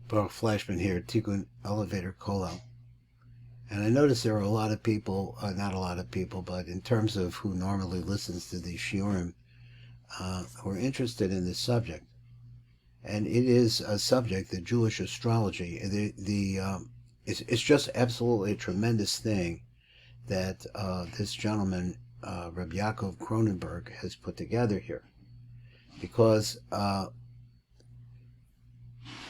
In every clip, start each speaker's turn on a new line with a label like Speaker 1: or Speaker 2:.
Speaker 1: Baruch Flashman here, Tikkun Elevator Kollel. And I notice there are a lot of people, not a lot of people, but in terms of who normally listens to these shiurim, who are interested in this subject. And it is a subject, the Jewish astrology. It's just absolutely a tremendous thing that this gentleman, Reb YAAKOV KRONENBERG, has put together here. Because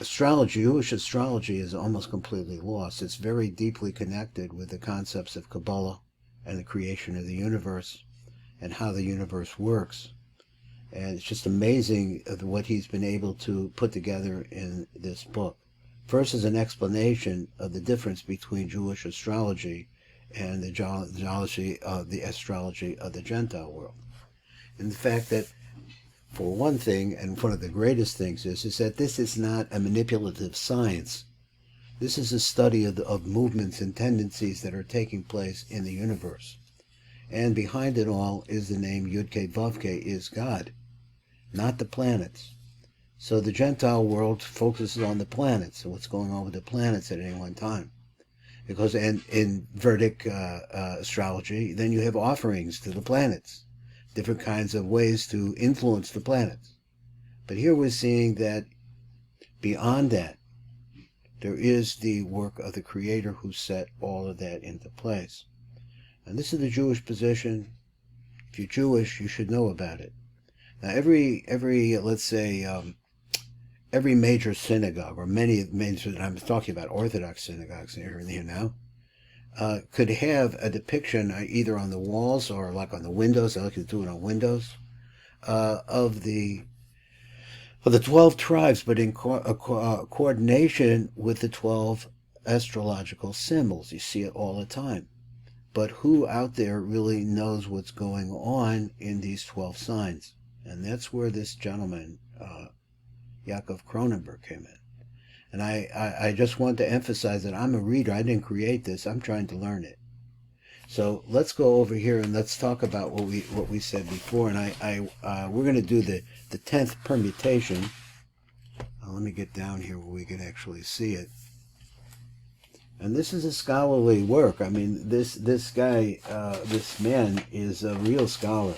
Speaker 1: Jewish astrology is almost completely lost. It's very deeply connected with the concepts of Kabbalah and the creation of the universe and how the universe works. And it's just amazing what he's been able to put together in this book. First is an explanation of the difference between Jewish astrology and the astrology of the Gentile world. And the fact that, for one thing, and one of the greatest things is that this is not a manipulative science. This is a study of movements and tendencies that are taking place in the universe. And behind it all is the name Yud-Kei-Vav-Kei, is God, not the planets. So the Gentile world focuses on the planets and what's going on with the planets at any one time. Because in Vedic astrology, then you have offerings to the planets, different kinds of ways to influence the planets. But here we're seeing that beyond that, there is the work of the Creator who set all of that into place. And this is the Jewish position. If you're Jewish, you should know about it. Now, every let's say, every major synagogue, or many major, I'm talking about Orthodox synagogues here now, could have a depiction either on the walls or like on the windows. I like to do it on windows of the 12 tribes, but in coordination with the 12 astrological symbols. You see it all the time. But who out there really knows what's going on in these 12 signs? And that's where this gentleman, YAAKOV KRONENBERG, came in. And I just want to emphasize that I'm a reader. I didn't create this. I'm trying to learn it. So let's go over here and let's talk about what we said before. And we're going to do the 10th permutation. Let me get down here where we can actually see it. And this is a scholarly work. I mean, this guy, this man is a real scholar.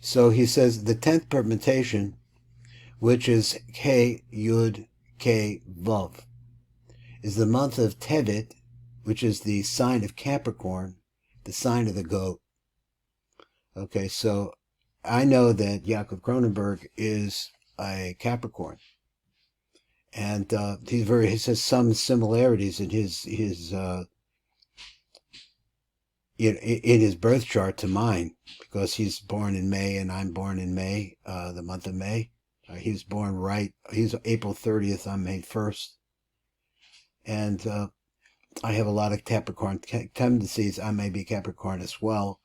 Speaker 1: So he says the 10th permutation, which is K Yud K Vav, is the month of Tevet, which is the sign of Capricorn, the sign of the goat. Okay, so I know that YAAKOV KRONENBERG is a Capricorn, and he says some similarities in his birth chart to mine, because he's born in May and I'm born in May, the month of May. He was born right. He's April 30th. I'm May 1st. And I have a lot of Capricorn tendencies. I may be Capricorn as well.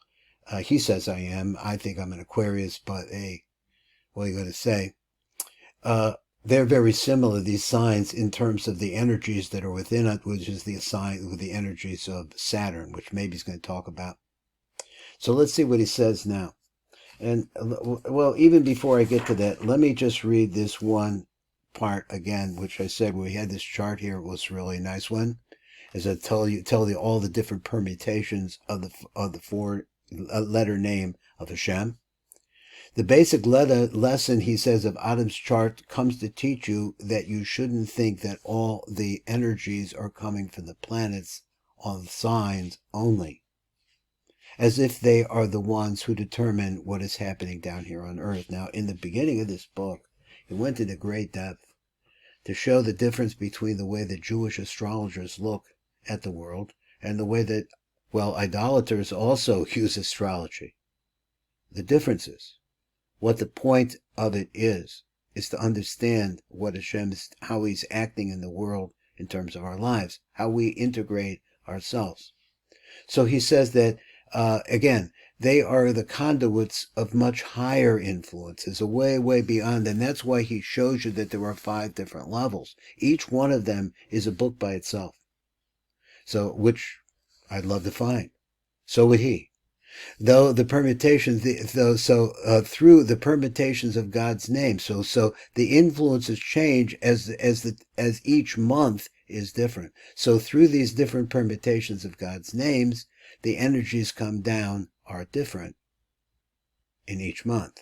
Speaker 1: He says I am. I think I'm an Aquarius, but hey, what are you going to say? They're very similar, these signs, in terms of the energies that are within it, which is the energies of Saturn, which maybe he's going to talk about. So let's see what he says now. And, well, even before I get to that, let me just read this one part again, which I said we had this chart here. It was a really nice one, as I tell you all the different permutations of the four-letter name of Hashem. The basic lesson, he says, of Adam's chart comes to teach you that you shouldn't think that all the energies are coming from the planets on signs only, as if they are the ones who determine what is happening down here on Earth. Now, in the beginning of this book, he went into great depth to show the difference between the way that Jewish astrologers look at the world and the way that, well, idolaters also use astrology. The differences. What the point of it is to understand what Hashem is, how he's acting in the world in terms of our lives, how we integrate ourselves. So he says that, again, they are the conduits of much higher influences, way, way beyond. And that's why he shows you that there are 5 different levels. Each one of them is a book by itself. So, which I'd love to find. So would he. Though the permutations, through the permutations of God's name, so the influences change as each month is different. So through these different permutations of God's names, the energies come down are different in each month.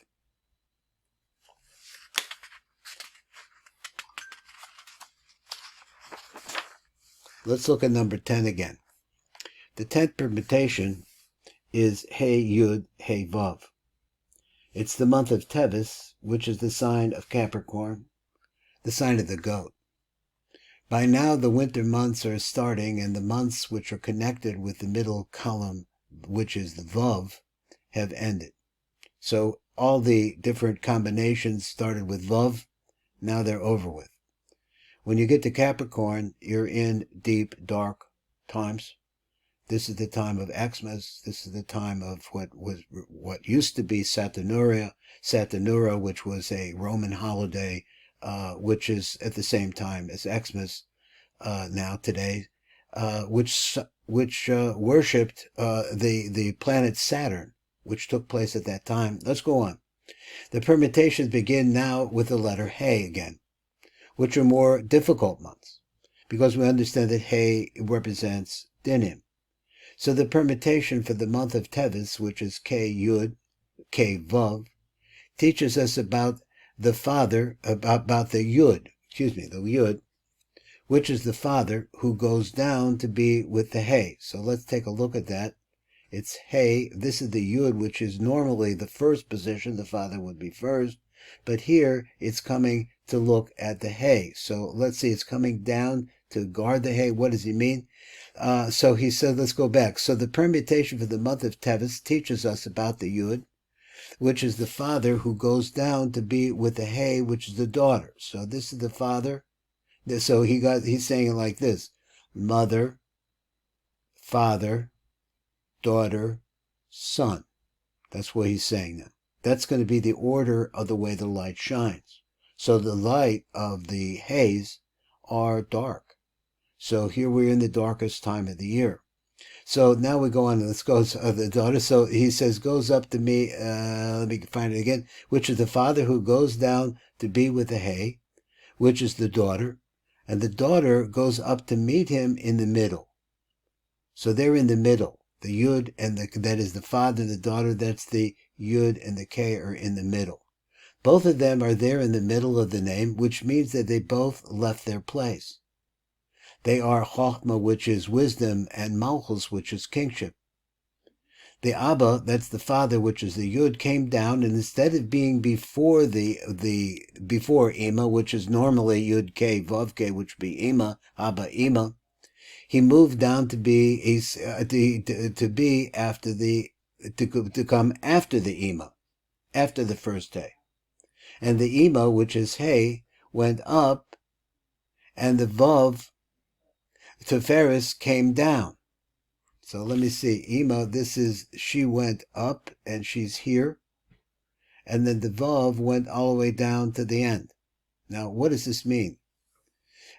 Speaker 1: Let's look at number 10 again. The 10th permutation is Hey Yud Hey Vav. It's the month of Tevis, which is the sign of Capricorn, the sign of the goat. By now the winter months are starting, and the months which are connected with the middle column, which is the Vav, have ended. So all the different combinations started with Vav, now they're over with. When you get to Capricorn, you're in deep, dark times. This is the time of Xmas. This is the time of what used to be Saturnura, which was a Roman holiday, which is at the same time as Xmas now today, which worshipped the planet Saturn, which took place at that time. Let's go on. The permutations begin now with the letter Hey again, which are more difficult months, because we understand that Hey represents Dinim. So the permutation for the month of Tevis, which is K Yud, K Vav, teaches us about the father, about the Yud, the Yud, which is the father who goes down to be with the Hey. So let's take a look at that. It's Hey, this is the Yud, which is normally the first position, the father would be first, but here it's coming to look at the Hey. So let's see, it's coming down to guard the Hey. What does he mean? So he said, let's go back. So the permutation for the month of Tevis teaches us about the Yud, which is the father who goes down to be with the Hey, which is the daughter. So this is the father. So he's saying it like this: mother, father, daughter, son. That's what he's saying now. That's going to be the order of the way the light shines. So the light of the Heys are dark. So here we're in the darkest time of the year. So now we go on, let's go to the daughter. So he says, goes up to me, let me find it again, which is the father who goes down to be with the Hey, which is the daughter, and the daughter goes up to meet him in the middle. So they're in the middle. The Yud and that is the father and the daughter, that's the Yud and the K are in the middle. Both of them are there in the middle of the name, which means that they both left their place. They are Chochmah, which is wisdom, and Malchus, which is kingship. The Abba, that's the father, which is the Yud, came down, and instead of being before before Ima, which is normally Yud K Vav K, which would be Ima, Abba Ima, he moved down to be to come after the Ima, after the first day, and the Ima, which is Hey, went up, and the Vav Teferis came down. So let me see. Ima, she went up and she's here. And then the Vav went all the way down to the end. Now, what does this mean?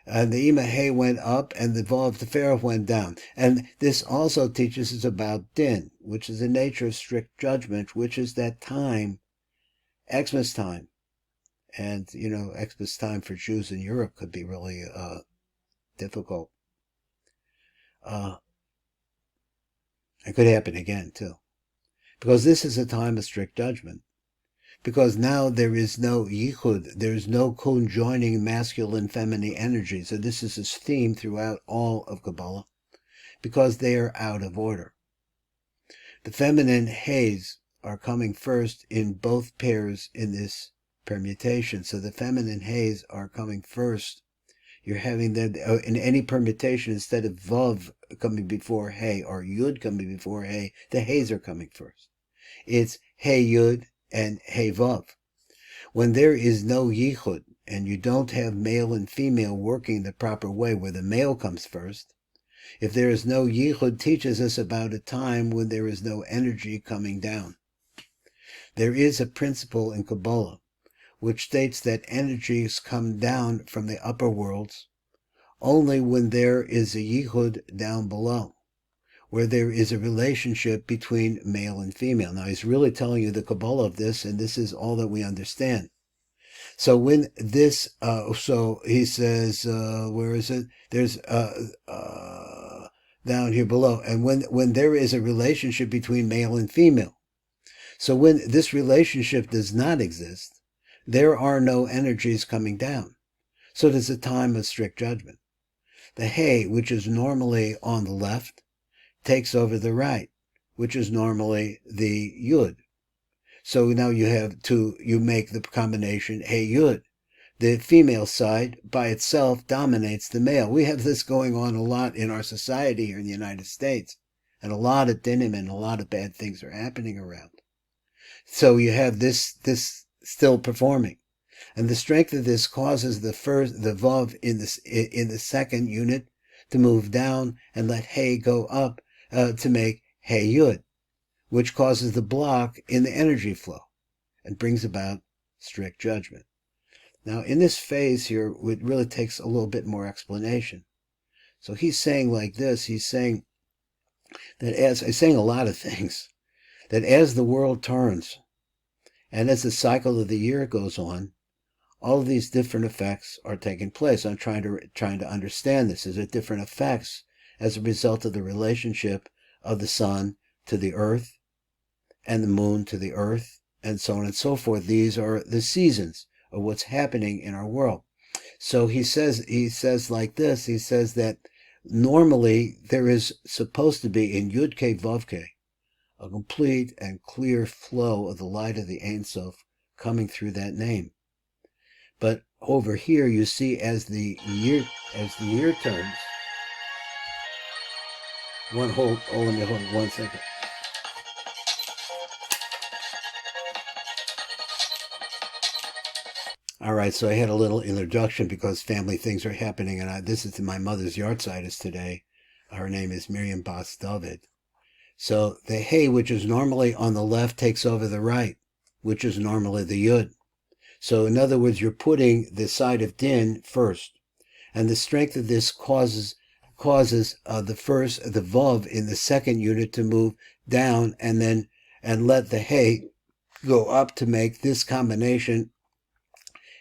Speaker 1: And the Ima Hey went up and the Vav Teferis went down. And this also teaches us about Din, which is the nature of strict judgment, which is that time, Xmas time. And, Xmas time for Jews in Europe could be really difficult. It could happen again, too. Because this is a time of strict judgment. Because now there is no yichud, there is no conjoining masculine, feminine energy. So this is his theme throughout all of Kabbalah. Because they are out of order. The feminine Heys are coming first in both pairs in this permutation. So the feminine Heys are coming first. You're having them in any permutation, instead of Vav coming before Hey or Yud coming before Hey, the Heys are coming first. It's Hey Yud and Hey Vav. When there is no Yichud and you don't have male and female working the proper way, where the male comes first, if there is no Yichud, teaches us about a time when there is no energy coming down. There is a principle in Kabbalah which states that energies come down from the upper worlds only when there is a yichud down below, where there is a relationship between male and female. Now, he's really telling you the Kabbalah of this, and this is all that we understand. So when this, so he says, where is it? There's down here below. And when there is a relationship between male and female. So when this relationship does not exist, there are no energies coming down. So there's a time of strict judgment. The He, which is normally on the left, takes over the right, which is normally the Yud. So now you make the combination He Yud. The female side by itself dominates the male. We have this going on a lot in our society here in the United States. And a lot of dinim and a lot of bad things are happening around. So you have this still performing. And the strength of this causes the Vav in the second unit to move down and let He go up to make He Yud, which causes the block in the energy flow and brings about strict judgment. Now, in this phase here, it really takes a little bit more explanation. So he's saying like this, he's saying that he's saying a lot of things, that as the world turns and as the cycle of the year goes on, all of these different effects are taking place. I'm trying to understand this. Is it different effects as a result of the relationship of the sun to the earth and the moon to the earth and so on and so forth? These are the seasons of what's happening in our world. So he says like this, he says that normally there is supposed to be in Yud-K Vav-K a complete and clear flow of the light of the Ein Sof coming through that name. But over here you see as the year turns, let me hold 1 second. All right, so I had a little introduction because family things are happening, and this is my mother's yahrzeit is today. Her name is Miriam Bas David. So the He, which is normally on the left, takes over the right, which is normally the Yud. So in other words, you're putting the side of Din first, and the strength of this causes the Vav in the second unit to move down and let the He go up to make this combination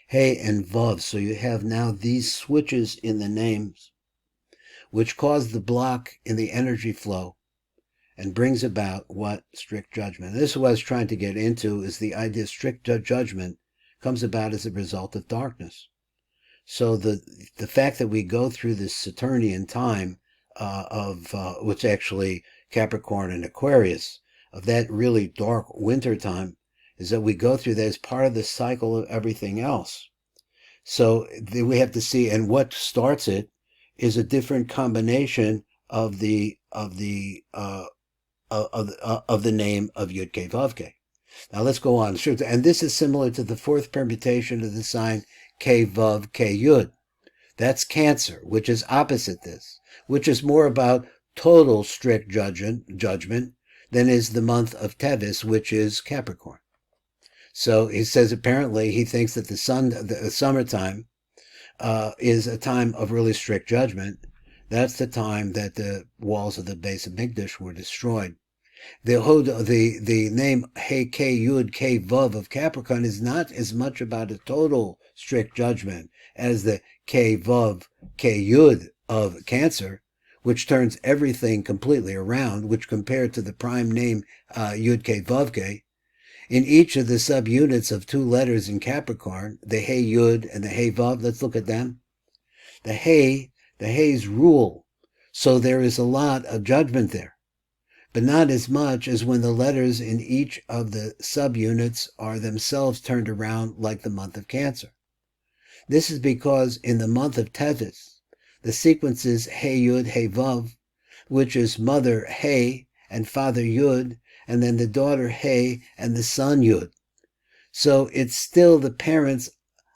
Speaker 1: He and Vav. So you have now these switches in the names, which cause the block in the energy flow and brings about what? Strict judgment. And this is what I was trying to get into, is the idea strict judgment comes about as a result of darkness. So the fact that we go through this Saturnian time of which actually Capricorn and Aquarius, of that really dark winter time, is that we go through that as part of the cycle of everything else. So we have to see, and what starts it is a different combination of the name of Yud-K Vav-K. Now let's go on. And this is similar to the fourth permutation of the sign K Vav K Yud. That's Cancer, which is opposite this, which is more about total strict judgment than is the month of Tevis, which is Capricorn. So he says apparently he thinks that the summertime is a time of really strict judgment. That's the time that the walls of the base of Mikdash were destroyed. The name He K Yud K Vav of Capricorn is not as much about a total strict judgment as the K Vav K Yud of Cancer, which turns everything completely around, which compared to the prime name Yud K Vav K, in each of the subunits of two letters in Capricorn, the He Yud and the He Vav, let's look at them. The He's rule, so there is a lot of judgment there, but not as much as when the letters in each of the subunits are themselves turned around like the month of Cancer. This is because in the month of Tevis, the sequence is He Yud He Vav, which is mother He and father Yud, and then the daughter He and the son Yud. So it's still the parents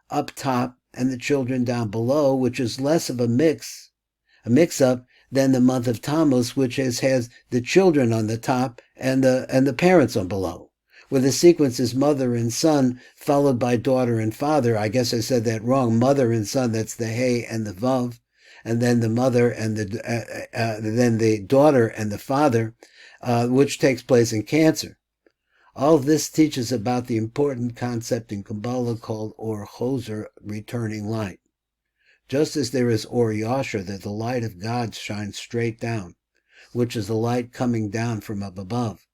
Speaker 1: up top and the children down below, which is less of a mix-up than the month of Tammuz, which has the children on the top and the parents on below, where the sequence is mother and son, followed by daughter and father. I guess I said that wrong. Mother and son, that's the He and the Vav, and then the mother and then the daughter and the father, which takes place in Cancer. All this teaches about the important concept in Kabbalah called Or Choser, returning light. Just as there is Or Yasher, that the light of God shines straight down, which is the light coming down from up above,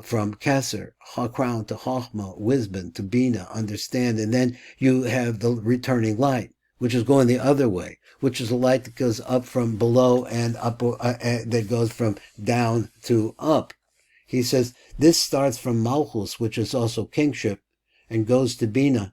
Speaker 1: from Keser, crown to Chochmah, wisdom to Bina, understand, and then you have the returning light, which is going the other way, which is a light that goes up from below and up, that goes from down to up. He says this starts from Malchus, which is also kingship, and goes to Bina.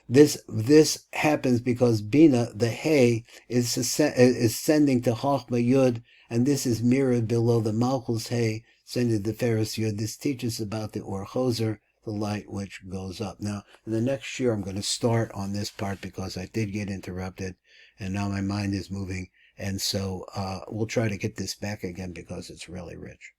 Speaker 1: This happens because Bina, the Hay, is sending to Chochmah Yud, and this is mirrored below the Malchus Hay, sending to Ferris Yud. This teaches about the Or Choser, the light which goes up. Now, in the next year, I'm going to start on this part because I did get interrupted, and now my mind is moving, and so we'll try to get this back again because it's really rich.